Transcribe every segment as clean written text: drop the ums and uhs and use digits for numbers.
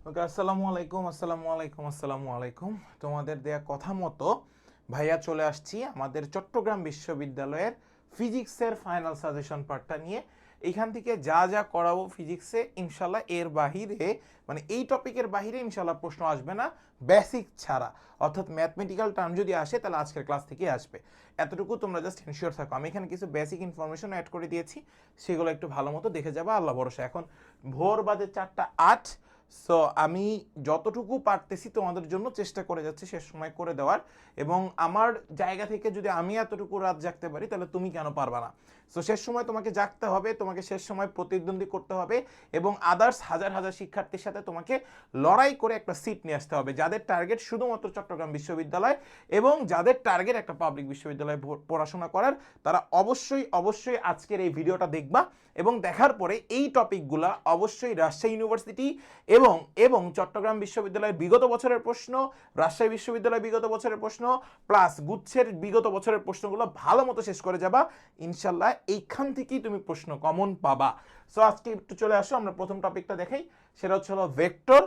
ওকে, আসসালামু আলাইকুম। তোমাদের দেয়া কথা মতো ভাইয়া চলে আসছি আমাদের চট্টগ্রাম বিশ্ববিদ্যালয়ের ফিজিক্সের ফাইনাল সাজেশন পার্টটা নিয়ে। এইখান থেকে যা যা করাবো ফিজিক্সে ইনশাল্লাহ এর বাহিরে, মানে এই টপিকের বাহিরে ইনশাল্লাহ প্রশ্ন আসবে না, বেসিক ছাড়া। অর্থাৎ ম্যাথমেটিক্যাল টার্ম যদি আসে তাহলে আজকের ক্লাস থেকেই আসবে। এতটুকু তোমরা জাস্ট এনশিওর থাকো। আমি এখানে কিছু বেসিক ইনফরমেশন অ্যাড করে দিয়েছি, সেগুলো একটু ভালো মতো দেখে যাবা, আল্লাহ ভরসা। এখন ভোর বাজে 4টা 8। সো আমি যতটুকু পারতেছি তোমাদের জন্য চেষ্টা করে যাচ্ছি শেষ সময় করে দেওয়ার, এবং আমার জায়গা থেকে যদি আমি এতটুকু রাত জাগতে পারি তাহলে তুমি কেন পারবা না? সো শেষ সময় তোমাকে জাগতে হবে, তোমাকে শেষ সময় প্রতিদ্বন্দ্বী করতে হবে, এবং আদার্স হাজার হাজার শিক্ষার্থীর সাথে তোমাকে লড়াই করে একটা সিট নিয়ে আসতে হবে। যাদের টার্গেট শুধুমাত্র চট্টগ্রাম বিশ্ববিদ্যালয় এবং যাদের টার্গেট একটা পাবলিক বিশ্ববিদ্যালয়ে পড়াশোনা করার, তারা অবশ্যই অবশ্যই আজকের এই ভিডিওটা দেখবা, এবং দেখার পরে এই টপিকগুলা অবশ্যই রাজশাহী ইউনিভার্সিটি এবং এবং চট্টগ্রাম বিশ্ববিদ্যালয়ের বিগত বছরের প্রশ্ন, রাজশাহী বিশ্ববিদ্যালয়ের বিগত বছরের প্রশ্ন, প্লাস গুচ্ছের বিগত বছরের প্রশ্নগুলো ভালো মতো শেষ করে যাবা ইনশাল্লাহ। এইখান থেকেই তুমি প্রশ্ন কমন পাবা। সো আজকে একটু চলে আসো, আমরা প্রথম টপিকটা দেখাই। সেটা হচ্ছে হলো ভেক্টর।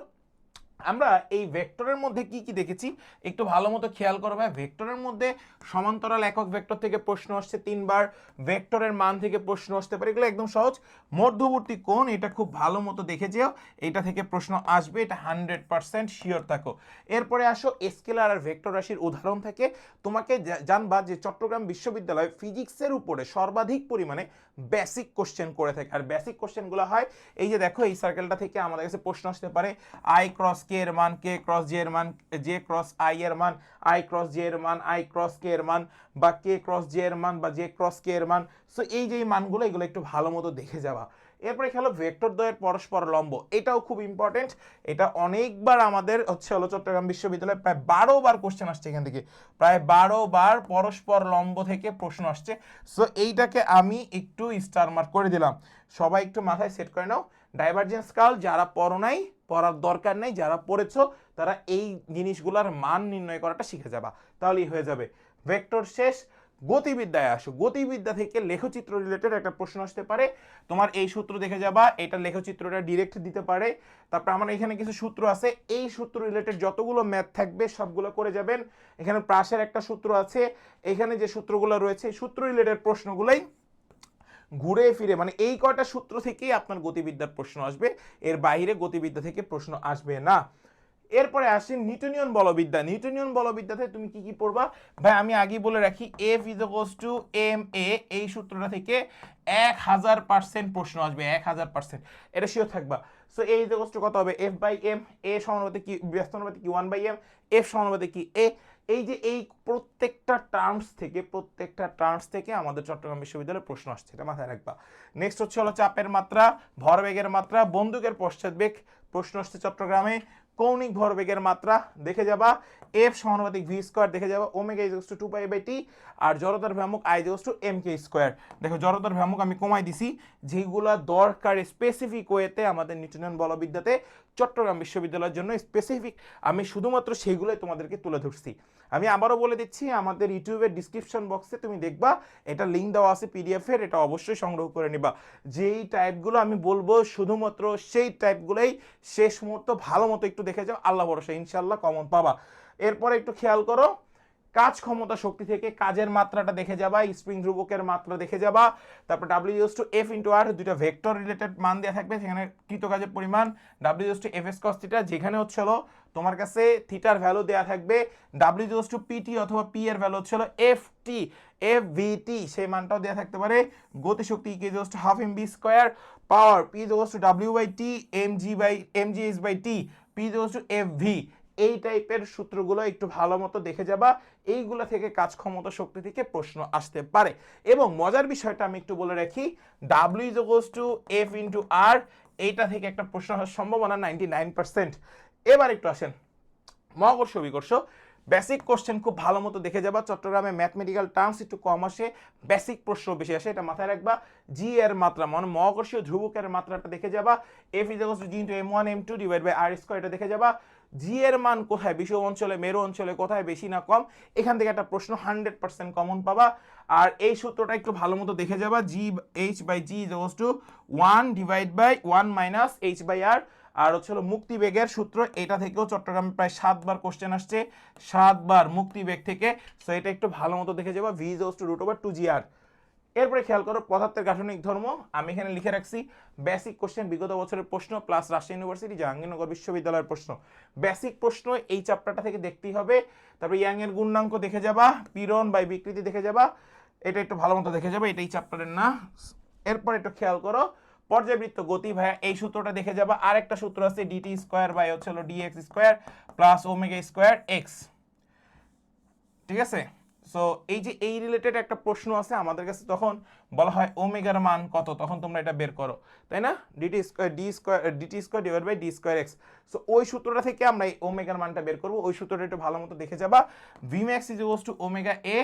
আমরা এই ভেক্টরের মধ্যে কি কি দেখেছি একটু ভালো মতো খেয়াল করো ভাই। ভেক্টরের মধ্যে সমান্তরাল একক ভেক্টর থেকে প্রশ্ন আসছে 3বার, ভেক্টরের মান থেকে প্রশ্ন আসতে পারে, এগুলো একদম সহজ। মধ্যবর্তী কোণ, এটা খুব ভালো মতো দেখে যেও, এটা থেকে প্রশ্ন আসবে, এটা 100% শিওর থাকো। এরপরে আসো স্কেলার আর ভেক্টর রাশির উদাহরণ থেকে তোমাকে জানবা যে চট্টগ্রাম বিশ্ববিদ্যালয় ফিজিক্সের উপরে সর্বাধিক পরিমাণে বেসিক কোশ্চেন করে থাকে। আর বেসিক কোশ্চেনগুলো হয় এই যে দেখো, এই সার্কেলটা থেকে আমাদের কাছে প্রশ্ন আসতে পারে আই ক্রস কে এর মান, কে ক্রস জে এর মান, জে ক্রস আই এর মান, আই ক্রস জে এর মান, আই ক্রস কে এর মান, বা কে ক্রস জে এর মান, বা জে ক্রস কে এর মান। সো এই যে মানগুলো, এগুলো একটু ভালো মতো দেখে যাবা। এরপরে খেলো ভেক্টর দ্বয়ের পরস্পর লম্ব, এটাও খুব ইম্পর্টেন্ট। এটা অনেকবার আমাদের হচ্ছে হলো চট্টগ্রাম বিশ্ববিদ্যালয়ে প্রায় 12বার কোশ্চেন আসছে এখান থেকে, প্রায় 12বার পরস্পর লম্ব থেকে প্রশ্ন আসছে। সো এইটাকে আমি একটু স্টার মার্ক করে দিলাম, সবাই একটু মাথায় সেট করে নাও। ডাইভারজেন্স কার্ল যারা পড়ো নাই, পড়ার দরকার নেই, যারা পড়েছো তারা এই জিনিসগুলোর মান নির্ণয় করাটা শিখে যাবা, তাহলেই হয়ে যাবে। ভেক্টর শেষ, গতিবিদ্যায় আসো। গতিবিদ্যা থেকে লেখচিত্র রিলেটেড একটা প্রশ্ন আসতে পারে, তোমার এই সূত্র দেখে যাবা, এটা লেখচিত্রটা ডিরেক্ট দিতে পারে। তারপর আমার এখানে কিছু সূত্র আছে, এই সূত্র রিলেটেড যতগুলো ম্যাথ থাকবে সবগুলো করে যাবেন। এখানে প্রাসের একটা সূত্র আছে, এখানে যে সূত্রগুলো রয়েছে সূত্র রিলেটেড প্রশ্নগুলোই ঘুরে ফিরে, মানে এই কয়টা সূত্র থেকেই আপনার গতিবিদ্যার প্রশ্ন আসবে, এর বাইরে গতিবিদ্যা থেকে প্রশ্ন আসবে না। এরপরে আসি নিউটনিয়ান বলবিদ্যা। নিউটনিয়ান বলবিদ্যাতে তুমি কি কি পড়বা ভাই? আমি আগেই বলে রাখি, F is equals to M A, এই সূত্রটা থেকে 1000% প্রশ্ন আসবে, 1000%, এটা শিওর থাকবা। So A is equals two কত হবে? এফ বাই এম, এ সমানুপাতিক কি, ব্যস্ত অনুপাতিক কি 1 বাই এম, এফ সমানুপাতিক কি এ। এই যে এই প্রত্যেকটা টার্মস থেকে আমাদের চট্টগ্রাম বিশ্ববিদ্যালয়ের প্রশ্ন আসছে, এটা মাথায় রাখবা। নেক্সট হচ্ছে হলো চাপের মাত্রা, ভরবেগের মাত্রা, বন্দুকের পশ্চাৎবেগ প্রশ্ন আসছে চট্টগ্রামে। কৌণিক ভরবেগের মাত্রা দেখে যাবা, এফ সমানুপাতিক ভি স্কোয়ার দেখে যাবা, omega is equals to 2 pi by T, আর জড়তার ভ্রামক I is equals to M K square. দেখো জড়তার ভ্রামক আমি কমাই দিছি, যেগুলো দরকার স্পেসিফিক ওয়েতে আমাদের নিউটনিয়ান বলবিদ্যাতে চট্টগ্রাম বিশ্ববিদ্যালয়ের জন্য স্পেসিফিক, আমি শুধুমাত্র সেগুলোই তোমাদেরকে তুলে ধরছি। আমি আবারও বলে দিচ্ছি, আমাদের ইউটিউবের ডিসক্রিপশন বক্সে তুমি দেখবা, এটা লিঙ্ক দেওয়া আছে পিডিএফ এর, এটা অবশ্যই সংগ্রহ করে নিবা। যেই টাইপগুলো আমি বলবো শুধুমাত্র সেই টাইপগুলোই শেষ মুহূর্ত ভালো মতো একটু দেখে যাও, আল্লাহ ভরসা ইনশাল্লাহ কমন পাবা। এরপরে একটু খেয়াল করো, কাজ ক্ষমতা শক্তি থেকে কাজের মাত্রাটা দেখে যাবা, স্প্রিং ধ্রুবকের মাত্রা দেখে যাবা। তারপর W is to F into R, দুইটা ভেক্টর রিলেটেড মান দেওয়া থাকবে, সেখানে কৃত কাজের পরিমাণ W is to F S cos theta, যেখানে হচ্ছে হলো তোমার কাছে থিটার ভ্যালু দেওয়া থাকবে, ডাব্লিউ ইউজ টু পিটি অথবা পি এর ভ্যালু হচ্ছে হলো এফ টি, এফ ভিটি সেই মানটাও দেওয়া থাকতে পারে। গতিশক্তি K is to half M V square, power P is to W by T, M G is by T, P is to F V. এই টাইপের সূত্রগুলো একটু ভালো মতো দেখে যাবা, এইগুলো থেকে কাজ ক্ষমতা শক্তি থেকে প্রশ্ন আসতে পারে। এবং মজার বিষয়টা আমি একটু বলে রাখি, W is equals to F into R, এইটা থেকে একটা প্রশ্ন আসার সম্ভাবনা 99%। এবার একটু আসেন মহাকর্ষ বিকর্ষ, বেসিক কোশ্চেন খুব ভালো মতো দেখে যাবা। চট্টগ্রামে ম্যাথমেটিক্যাল টার্মস একটু কম আসে, বেসিক প্রশ্ন বেশি আসে, এটা মাথায় রাখবা। জি এর মাত্রা মানে মহাকর্ষীয় ধ্রুবকের মাত্রাটা দেখে যাবা, F is equals to G into M one M two divide by R square, এটা দেখে যাবা। জি এর মান কোথায়, বিষুব অঞ্চলে মেরু অঞ্চলে কোথায় বেশি না কম, এখান থেকে একটা প্রশ্ন 100% কমন পাবা। আর এই সূত্রটা একটু ভালো মতো দেখে যাবা, G H by G is equals to 1 divide by 1 minus H by R. আর হচ্ছে হলো মুক্তিবেগের সূত্র, এটা থেকেও চট্টগ্রামে প্রায় 7 বার কোশ্চেন আসছে, 7 বার মুক্তিবেগ থেকে। সো এটা একটু ভালো মতো দেখে যাবা, V is equals to root over 2gr। এরপরে খেয়াল করো পদার্থের গাঠনিক ধর্ম, আমি এখানে লিখে রাখছি বেসিক কোশ্চেন, বিগত বছরের প্রশ্ন প্লাস রাজশাহী ইউনিভার্সিটি জাহাঙ্গীরনগর বিশ্ববিদ্যালয়ের প্রশ্ন। বেসিক প্রশ্ন এই চ্যাপ্টারটা থেকে দেখতেই হবে। তারপরে ইয়াং এর গুণাঙ্ক দেখে যাবা, পীড়ন বাই বিকৃতি দেখে যাবা, এটা একটু ভালো মতো দেখে যাবে, এটাই চ্যাপ্টারের না। এরপর একটু খেয়াল করো পর্যাবৃত্ত গতি, ভাইয়া এই সূত্রটা দেখে যাবা। আর একটা সূত্র আছে ডিটি স্কোয়ার বাই হচ্ছে হলো DX square plus omega square X, ঠিক আছে। সো এই যে এই রিলেটেড একটা প্রশ্ন আছে আমাদের কাছে, তখন বলা হয় ওমেগার মান কত, তখন তোমরা এটা বের করো, তাই না, DT square divide by D square X. So ওই সূত্রটা থেকে আমরা এই ওমেগার মানটা বের করবো, ওই সূত্রটা একটু ভালো মতো দেখে যাবা। V max is equals to omega A,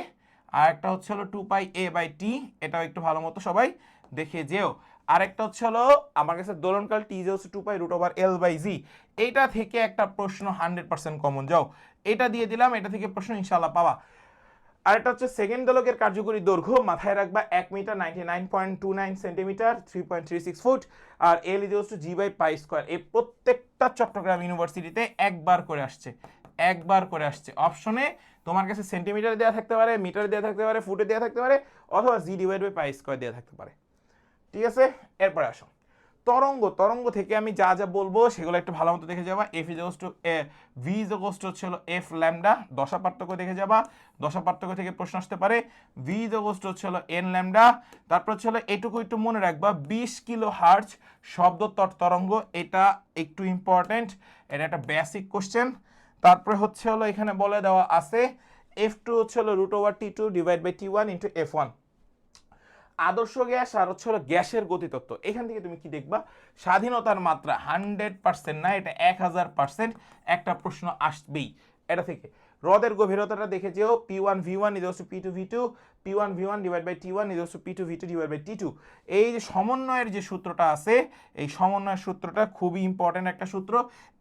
আর একটা হচ্ছে হলো 2 পাই এ বাই টি, এটাও একটু ভালো মতো সবাই দেখে যেও। আরেকটা হচ্ছে হলো আমার কাছে দোলনকাল T is equals to 2 pi root over L by G, এইটা থেকে একটা প্রশ্ন 100% কমন, যাও এটা দিয়ে দিলাম, এটা থেকে প্রশ্ন ইনশাআল্লাহ পাবা। আর এটা হচ্ছে সেকেন্ড দোলকের কার্যকরী দৈর্ঘ্য, মাথায় রাখবা 1 মিটার 99.29 সেন্টিমিটার 3.36 ফুট, আর L is to G by pi square. এই প্রত্যেকটা চট্টগ্রাম ইউনিভার্সিটিতে একবার করে আসছে, একবার করে আসছে। অপশনে তোমার কাছে সেন্টিমিটার দেওয়া থাকতে পারে, মিটার দেওয়া থাকতে পারে, ফুটে দেওয়া থাকতে পারে, অথবা G divide by pi square দেওয়া থাকতে পারে, ঠিক আছে। এরপরে আসো তরঙ্গ, তরঙ্গ থেকে আমি যা যা বলবো সেগুলো একটু ভালো মতো দেখে যাবা। F is to V is হচ্ছে হলো এফ ল্যামডা, দশা পার্থক্য দেখে যাবা, দশা পার্থক্য থেকে প্রশ্ন আসতে পারে। ভি ইজ হচ্ছে হলো এন ল্যামডা। তারপর হচ্ছে হলো এটুকু একটু মনে রাখবা, 20 কিলো হার্জ শব্দ তরঙ্গ, এটা একটু ইম্পর্টেন্ট, এটা একটা বেসিক কোশ্চেন। তারপরে হচ্ছে হলো এখানে বলে দেওয়া আছে এফ টু হচ্ছে হলো root over T two divide by T one into F one. আদর্শ গ্যাস আর হচ্ছে হলো গ্যাসের গতিতত্ত্ব, এখান থেকে তুমি কি দেখবা, স্বাধীনতার মাত্রা 100% না, এটা 1000% একটা প্রশ্ন আসবেই এটা থেকে। হ্রদের গভীরতাটা দেখে যেও, P1 V1 is to P2 V2, P1 V1 divide by T1 is to P2 V2 divide by T2। এই যে সমন্বয়ের যে সূত্রটা আছে, এই সমন্বয়ের সূত্রটা খুবই ইম্পর্টেন্ট একটা সূত্র,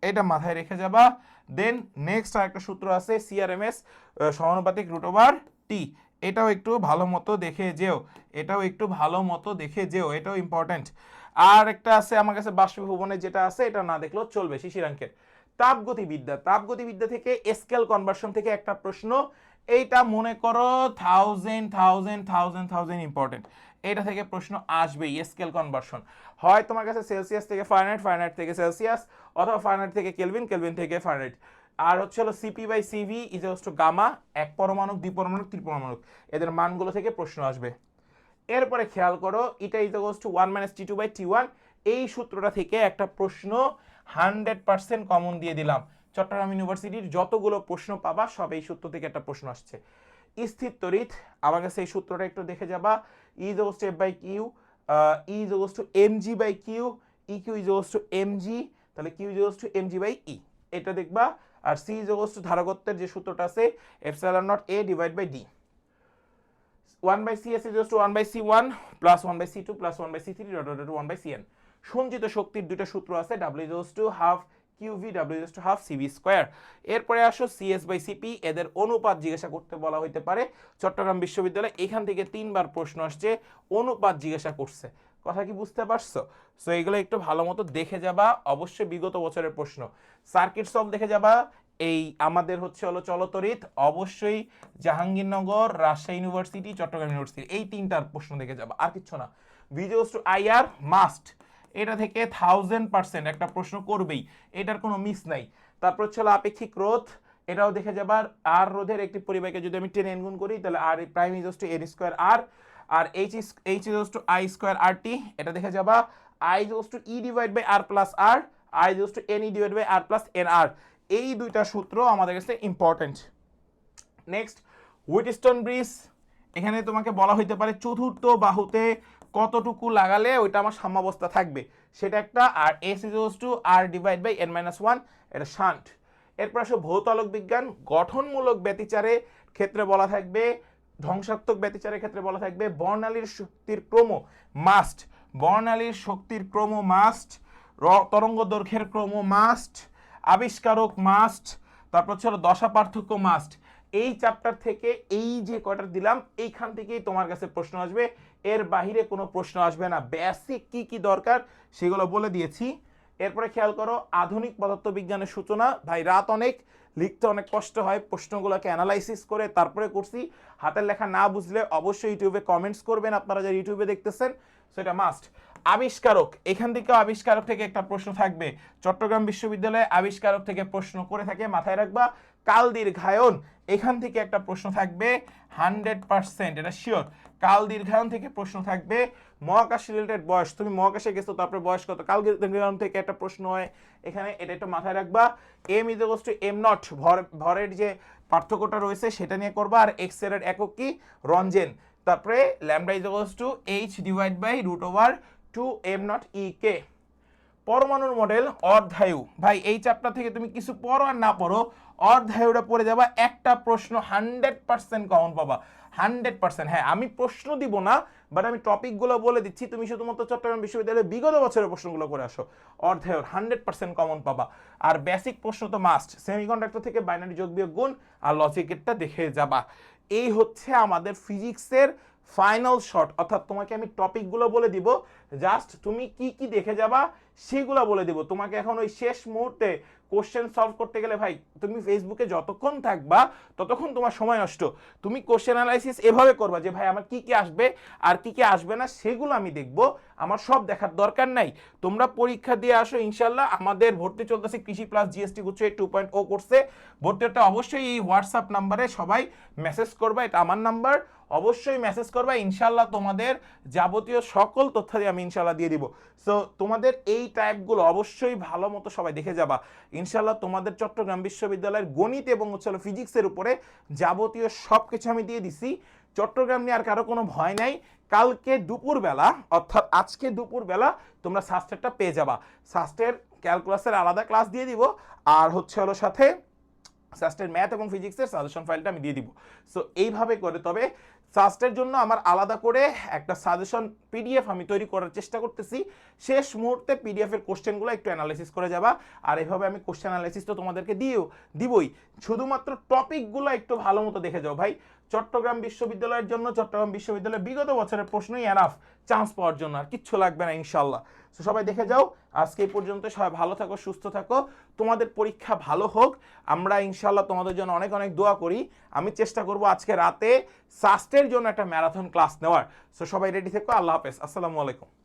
এটা মাথায় রেখে যাবা। দেন নেক্সট আর একটা সূত্র আছে CRMS সমানুপাতিক রুট ওভার টি, এটাও একটু ভালো মতো দেখে যেও, এটাও একটু ভালো মতো দেখে যেও, এটাও ইম্পর্টেন্ট। আর একটা আছে আমার কাছে বাষ্পীভবনে, যেটা আছে এটা না দেখলেও চলবে, শিশিরাঙ্কের তাপগতিবিদ্যা, তাপগতিবিদ্যা থেকে স্কেল কনভার্সন থেকে একটা প্রশ্ন, এইটা মনে করো 1000 ইম্পর্টেন্ট, এটা থেকে প্রশ্ন আসবেই, স্কেল কনভার্সন। হয় তোমার কাছে সেলসিয়াস থেকে ফারেনহাইট, ফারেনহাইট থেকে সেলসিয়াস, অথবা ফারেনহাইট থেকে কেলভিন, কেলভিন থেকে ফারেনহাইট। আর হচ্ছে হলো CP by CV is to gamma, এক পরমাণু, দ্বিপরমাণু, ত্রিপরমাণু, এদের মানগুলো থেকে প্রশ্ন আসবে। এরপরে খেয়াল করো eta is to 1 minus T two by T one, এই সূত্রটা থেকে একটা প্রশ্ন 100% কমন দিয়ে দিলাম। চট্টগ্রাম ইউনিভার্সিটির যতগুলো প্রশ্ন পাবা সব এই সূত্র থেকে একটা প্রশ্ন আসছে। স্থির তড়িৎ, আমার কাছে এই সূত্রটা একটু দেখে যাবা, is to F by Q, is to M G by Q, E Q is to M G, তাহলে Q is to M G by E, এটা দেখবা। আর সি ইজ টু ধারকত্বের যে সূত্রটা আছে epsilon naught A divide by D, 1 by cs is equals to 1 by c1 plus 1 by c2 plus 1 by c3 dot dot 1 by cn। সঞ্চিত শক্তির দুটো সূত্র আছে, w is equals to half qv, w is equals to half cv square. এরপরে আসো cs by cp, এদের অনুপাত জিজ্ঞাসা করতে বলা হইতে পারে চট্টগ্রাম বিশ্ববিদ্যালয়, এখান থেকে 3 বার প্রশ্ন আসছে, অনুপাত জিজ্ঞাসা করছে, কথা কি বুঝতে পারছো? সো এগুলো একটু ভালো মতো দেখে যাবা, অবশ্যই বিগত বছরের প্রশ্ন। সার্কিট সলভ দেখে যাবা, এই আমাদের হচ্ছে হলো চলতরিৎ, অবশ্যই জাহাঙ্গীরনগর, রাজশাহী ইউনিভার্সিটি, চট্টগ্রাম ইউনিভার্সিটি, এই 3টার প্রশ্ন দেখে যাবা, আর কিচ্ছু না। ভিডিওস টু আইআর মাস্ট, এটা থেকে 1000% একটা প্রশ্ন করবেই, এটার কোনো মিস নাই। তারপর হচ্ছে হলো আপেক্ষিক রোধ, এটাও দেখে যাবার, আর রোধের একটি পরিবাহীকে যদি আমি 10 n গুণ করি তাহলে R prime is to n square R, আর H is to I square R T, এটা দেখে যাবা। I is to E divide by R plus R, I is to N E divide by R plus N R, এই দুইটা সূত্র আমাদের কাছে important. Next Wheatstone bridge, এখানে তোমাকে বলা হইতে পারে চতুর্থ বাহুতে কতটুকু লাগালে ওইটা আমার সাম্যাবস্থা থাকবে, সেটা একটা। আর S is to R divide by N minus one, এটা শান্ট। এরপর আসো ভৌতালোক বিজ্ঞান, গঠনমূলক ব্যতিচারের ক্ষেত্রে বলা থাকবে, ধ্বংসাত্মক ব্যতিচারের ক্ষেত্রে বলা থাকবে বর্ণালীর শক্তির ক্রম মাস্ট, বর্ণালীর শক্তির ক্রম মাস্ট, তরঙ্গ দৈর্ঘ্যের ক্রম মাস্ট, আবিষ্কারক মাস্ট, তারপর হচ্ছে দশা পার্থক্য মাস্ট। এই চ্যাপ্টার থেকে এই যে কয়টা দিলাম এইখান থেকেই তোমার কাছে প্রশ্ন আসবে, এর বাহিরে কোনো প্রশ্ন আসবে না। বেসিক কি কি দরকার সেগুলো বলে দিয়েছি। এরপরে খেয়াল করো আধুনিক পদার্থবিজ্ঞানের সূচনা। ভাই রাত অনেক, লিখতে অনেক কষ্ট হয়, প্রশ্নগুলোকে অ্যানালাইসিস করে তারপরে করছি। হাতের লেখা না বুঝলে অবশ্যই ইউটিউবে কমেন্টস করবেন, আপনারা যারা ইউটিউবে দেখতেছেন, সেটা মাস্ট। আবিষ্কারক, এখান থেকেও আবিষ্কারক থেকে একটা প্রশ্ন থাকবে, চট্টগ্রাম বিশ্ববিদ্যালয়ে আবিষ্কারক থেকে প্রশ্ন করে থাকে, মাথায় রাখবা। কাল দীর্ঘায়ন, এখান থেকে একটা প্রশ্ন থাকবে 100%, এটা শিওর। কাল দীর্ঘায়ন থেকে প্রশ্ন থাকবে। মহাকাশ রিলেটেড বয়স, তুমি মহাকাশে গেছো তারপরে বয়স কত, কাল দীর্ঘায়ন থেকে একটা প্রশ্ন হয় এখানে, এটা একটু মাথায় রাখবা। M is equals to M nought, ভরের যে পার্থক্যটা রয়েছে সেটা নিয়ে করবা। আর এক্স এর একক কি, রঞ্জেন। তারপরে lambda is equals to H divide by root over 2 M naught E K. পরমাণুর মডেল অর্ধায়ু, ভাই এই চ্যাপ্টার থেকে তুমি কিছু পড়ো আর না পড়ো, অর্ধায়ুটা পড়ে যাবা, একটা প্রশ্ন 100% কমন পাবা, 100%। হ্যাঁ আমি প্রশ্ন দিব না, বাট আমি টপিকগুলো বলে দিচ্ছি, তুমি শুধুমাত্র চট্টগ্রাম বিশ্ববিদ্যালয়ের বিগত বছরের প্রশ্নগুলো করে আসো, অর্ধায়ুর 100% কমন পাবা। আর বেসিক প্রশ্ন তো মাস্ট, সেমিকন্ডাক্টর থেকে বাইনারি যোগ বিয়োগ গুণ আর লজিকেরটা দেখে যাবা। এই হচ্ছে আমাদের ফিজিক্সের ফাইনাল শর্ট, অর্থাৎ তোমাকে আমি টপিকগুলো বলে দিব, জাস্ট তুমি কি কি দেখে যাবা সেগুলো বলে দিব। তোমাকে এখন ওই শেষ মুহূর্তে কোশ্চেন সলভ করতে গেলে ভাই তুমি ফেসবুকে যতক্ষণ থাকবা ততক্ষণ তোমার সময় নষ্ট। তুমি কোশ্চেন অ্যানালাইসিস এভাবে করবা যে ভাই আমার কি কি আসবে আর কি কি আসবে না সেগুলো আমি দেখব, আমার সব দেখার দরকার নাই। তোমরা পরীক্ষা দিয়ে আসো ইনশাল্লাহ। আমাদের ভর্তি চলতেছে কৃষি প্লাস জিএসটি গুচ্ছ 2.0 কোর্সে। ভর্তিটা অবশ্যই এই হোয়াটসঅ্যাপ নাম্বারে সবাই মেসেজ করবা, এটা আমার নাম্বার, অবশ্যই মেসেজ করবা, ইনশাল্লাহ তোমাদের যাবতীয় সকল তথ্য আমি ইনশাল্লাহ দিয়ে দিব। সো তোমাদের এই টাইপগুলো অবশ্যই ভালো মতো সবাই দেখে যাবা ইনশাল্লাহ। তোমাদের চট্টগ্রাম বিশ্ববিদ্যালয়ের গণিত এবং হচ্ছে ফিজিক্সের উপরে যাবতীয় সব কিছু আমি দিয়ে দিছি। চট্টগ্রাম নিয়ে আর কারো কোনো ভয় নাই। কালকে দুপুরবেলা, অর্থাৎ আজকে দুপুরবেলা তোমরা সাস্টেরটা পেয়ে যাবা। সাস্টের ক্যালকুলাসের আলাদা ক্লাস দিয়ে দিব, আর হচ্ছে সাথে সাস্টের ম্যাথ এবং ফিজিক্সের সাজেশন ফাইলটা আমি দিয়ে দিব। সো এইভাবে করে, তবে সাস্টের জন্য আমার আলাদা করে একটা সাজেশন পিডিএফ আমি তৈরি করার চেষ্টা করতেছি। শেষ মুহূর্তে পিডিএফ এর কোশ্চেনগুলো একটু অ্যানালাইসিস করে যাবা, আর এভাবে আমি কোশ্চেন অ্যানালাইসিস তো তোমাদেরকে দিবই। শুধুমাত্র টপিকগুলো একটু ভালো মতো দেখে যাও ভাই। চট্টগ্রাম বিশ্ববিদ্যালয়ের জন্য, চট্টগ্রাম বিশ্ববিদ্যালয়ের বিগত বছরের প্রশ্নই এনাফ চান্স পাওয়ার জন্য, আর কিচ্ছু লাগবে না ইনশাল্লাহ। তো সবাই দেখে যাও। আজকে এই পর্যন্ত, সবাই ভালো থাকো, সুস্থ থাকো, তোমাদের পরীক্ষা ভালো হোক। আমরা ইনশাল্লাহ তোমাদের জন্য অনেক অনেক দোয়া করি। আমি চেষ্টা করব আজকে রাতে সাস্টের জন্য একটা ম্যারাথন ক্লাস নেওয়ার। সো সবাই রেডি থেকো। আল্লাহ হাফেজ, আসসালামু আলাইকুম।